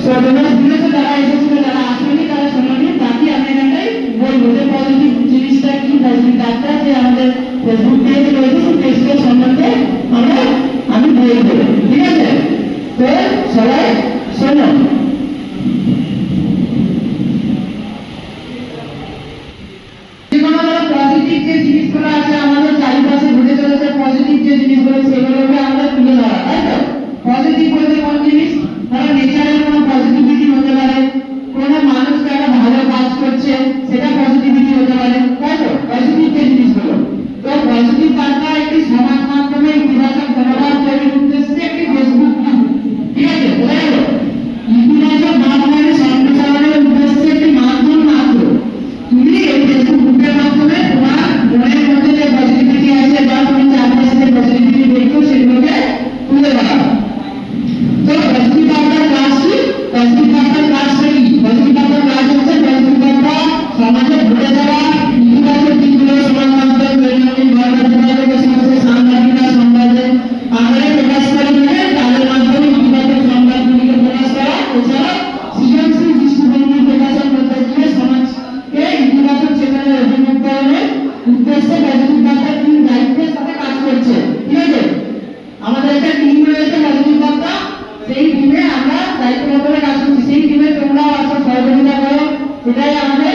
সর্বনাশ দিয়েছে যারা এসেছিল, যারা আসেনি তারা শোনেনি, বাকি আমি এখানটাই বলবো যে পজিটিভ জিনিসটা কি, পজিটিভ ডাক্তার যে আমাদের ফেসবুক পেজ রয়েছে সেই পেজটার সম্বন্ধে আমি বলবো, ঠিক আছে? তো সবাই শোনো। পজিটিভ যে জিনিসগুলো আছে আমাদের চারিপাশে ঘটে চলেছে, পজিটিভ যে জিনিসগুলো সেগুলোকে আমরা তুলে ধরা, তাই তো? পজিটিভ বলতে কোন জিনিস? ধরো নেচারের কোনো পজিটিভিটি হতে পারে, কোনো মানুষ একটা ভালো কাজ করছে সেটা পজিটিভিটি হতে পারে, তাই তো? পজিটিভ যে জিনিসগুলো, তো পজিটিভ বার্তা একটি সমাজ মাধ্যমে ইতিবাচক মনোভাব তৈরির উদ্দেশ্যে একটি ফেসবুক গ্রুপ, ঠিক আছে? বোঝা গেল? ইতিবাচক ভাবনাকে সম্প্রসারণের উদ্দেশ্যে একটি মাধ্যম মাত্র। তুমি এই ফেসবুক গ্রুপের মাধ্যমে তোমার মনের মধ্যে যে পজিটিভিটি আছে বা তুমি চারপাশে যে পজিটিভিটি দেখছো সেগুলোকে তুলে ধরা। তো পজিটিভ বার্তার কাজ কি? পজিটিভ বার্তার কাজটা কি? পজিটিভ বার্তার কাজ হচ্ছে পজিটিভ বার্তা সমাজে ঘটে যাওয়া ইতিবাচক দিকগুলো সমাজ মাধ্যমে দৈনন্দিন ঘটনা যোগাযোগের সমস্ত সাংবাদিকরা সংবাদে আকারে প্রকাশ করে দিয়ে তাদের মাধ্যমে ইতিবাচক সংবাদগুলিকে প্রকাশ করা, এছাড়া সৃজনশীল দৃষ্টিভঙ্গি প্রকাশের মধ্যে দিয়ে সমাজকে ইতিবাচক চেতনার অভিমুখীকরণের উদ্দেশ্যে পজিটিভ বার্তার টিম দায়িত্বের সাথে কাজ করছে, ঠিক আছে? আমাদের একটা টিম রয়েছে পজিটিভ বার্তা, সেই টিমে আমরা দায়িত্ব মতো কাজ করছি, সেই টিমে তোমরাও আসো, সহযোগিতা করো, এটাই আমাদের